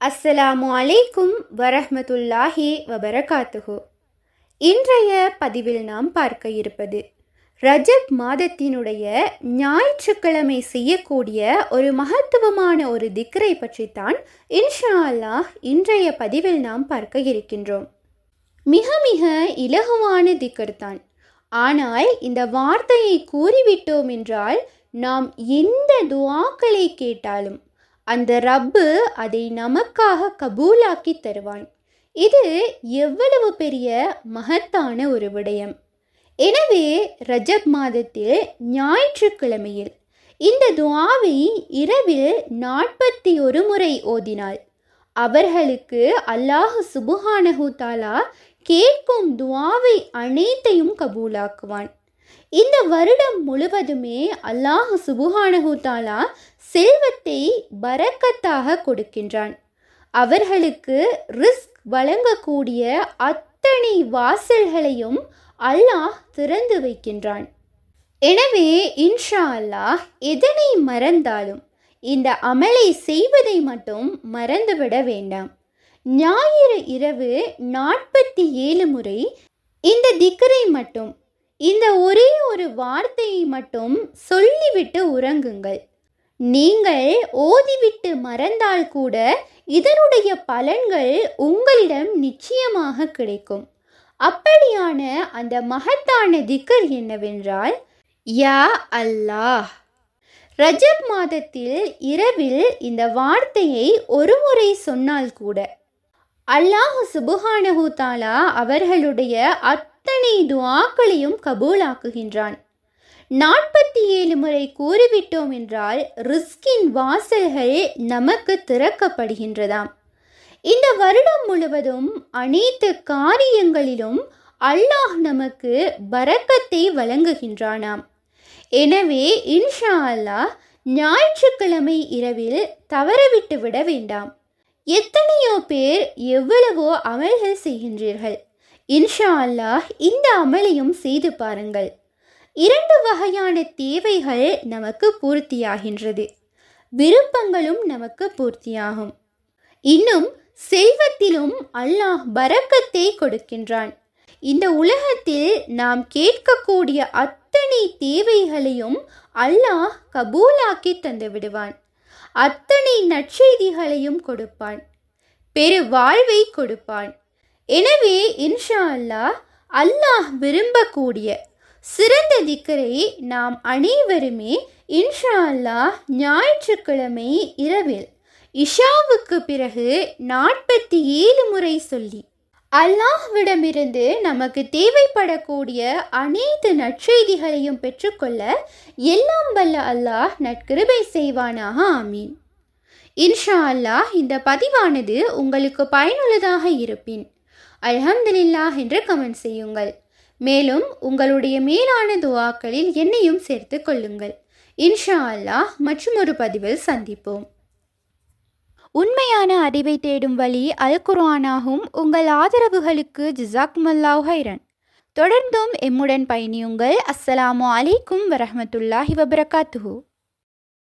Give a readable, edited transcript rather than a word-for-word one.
அஸ்ஸலாமு அலைக்கும் வரஹ்மத்துல்லாஹி வபரகாத்துஹு. இன்றைய பதிவில் நாம் பார்க்க இருப்பது ரஜப் மாதத்தினுடைய ஞாயிற்றுக்கிழமை செய்யக்கூடிய ஒரு மகத்துவமான ஒரு திக்ரை பற்றித்தான் இன்ஷா அல்லாஹ் இன்றைய பதிவில் நாம் பார்க்க இருக்கின்றோம். மிக மிக இலகுவான திக்ர் தான். ஆனால் இந்த வார்த்தையை கூறிவிட்டோம் என்றால் நாம் எந்த துஆக்களை கேட்டாலும் அந்த ரப்பு அதை நமக்காக கபூலாக்கி தருவான். இது எவ்வளவு பெரிய மகத்தான ஒரு விடயம். எனவே ரஜப் மாதத்தில் ஞாயிற்றுக்கிழமையில் இந்த துஆவை இரவில் 41 முறை ஓதினால் அவர்களுக்கு அல்லாஹ் சுப்ஹானஹு தஆலா கேட்கும் துஆவை அனைத்தையும் கபூலாக்குவான். இந்த வருடம் முழுவதுமே அல்லாஹ் சுப்ஹானஹு தஆலா செல்வத்தை பரக்கத்தாக கொடுக்கின்றான். அவர்களுக்கு ரிஸ்க் வழங்கக்கூடிய அத்தனை வாசல்களையும் அல்லாஹ் திறந்து வைக்கின்றான். எனவே இன்ஷா அல்லாஹ் எதனை மறந்தாலும் இந்த அமலை செய்வதை மட்டும் மறந்துவிட வேண்டாம். ஞாயிறு இரவு 47 முறை இந்த திக்ரை மட்டும், இந்த ஒரே ஒரு வார்த்தையை மட்டும் சொல்லிவிட்டு உறங்குங்கள். நீங்கள் ஓதிவிட்டு மறந்தால் கூட இதனுடைய பலன்கள் உங்களிடம் நிச்சயமாக கிடைக்கும். அப்படியான அந்த மகத்தான திக்ர் என்னவென்றால், யா அல்லாஹ். ரஜப் மாதத்தில் இரவில் இந்த வார்த்தையை ஒரு முறை சொன்னால் கூட அல்லாஹ் சுப்ஹானஹு தஆலா அவர்களுடைய அத்தனை துஆக்களையும் கபூலாக்குகின்றான். 47 முறை கூறிவிட்டோம் என்றால் ரிஸ்கின் வாசல்கள் நமக்கு திறக்கப்படுகின்றதாம். இந்த வருடம் முழுவதும் அனைத்து காரியங்களிலும் அல்லாஹ் நமக்கு பரக்கத்தை வழங்குகின்றானாம். எனவே இன்ஷா அல்லாஹ் ஞாயிற்றுக்கிழமை இரவில் தவறவிட்டு விட வேண்டாம். எத்தனையோ பேர் எவ்வளவோ அமல்கள் செய்கின்றீர்கள். இன்ஷா அல்லாஹ் இந்த அமலையும் செய்து பாருங்கள். 2 வகையான தேவைகள் நமக்கு பூர்த்தியாகின்றது, விருப்பங்களும் நமக்கு பூர்த்தியாகும். இன்னும் செல்வத்திலும் அல்லாஹ் பரக்கத்தை கொடுக்கின்றான். இந்த உலகத்தில் நாம் கேட்கக்கூடிய அத்தனை தேவைகளையும் அல்லாஹ் கபூலாக்கி தந்து விடுவான். அத்தனை நற்செய்திகளையும் கொடுப்பான், பெரு வாழ்வை கொடுப்பான். எனவே இன்ஷா அல்லாஹ் அல்லாஹ் விரும்பக்கூடிய சிறந்த திக்ரை நாம் அனைவருமே இன்ஷா அல்லாஹ் ஞாயிற்றுக்கிழமை இரவில் இஷாவுக்கு பிறகு 47 முறை சொல்லி அல்லாஹ்விடமிருந்து நமக்கு தேவைப்படக்கூடிய அனைத்து நற்செய்திகளையும் பெற்றுக்கொள்ள எல்லாம் வல்ல அல்லாஹ் நற்கிருபை செய்வானாக. ஆமீன். இன்ஷா அல்லாஹ் இந்த பதிவானது உங்களுக்கு பயனுள்ளதாக இருப்பின் அல்ஹம்துலில்லாஹ் என்று கமெண்ட் செய்யுங்கள். மேலும் உங்களுடைய மேலான துஆக்களில் என்னையும் சேர்த்து கொள்ளுங்கள். இன்ஷா அல்லாஹ் மற்றும் ஒரு பதிவில் சந்திப்போம். உண்மையான அறிவை தேடும் வழி அல் குர்ஆனாகும். உங்கள் ஆதரவுகளுக்கு ஜஸாக்குமுல்லாஹு ஹைரன். தொடர்ந்தும் எம்முடன் பயணியுங்கள். அஸ்ஸலாமு அலைக்கும் வரஹ்மத்துல்லாஹி வபரகாத்துஹு.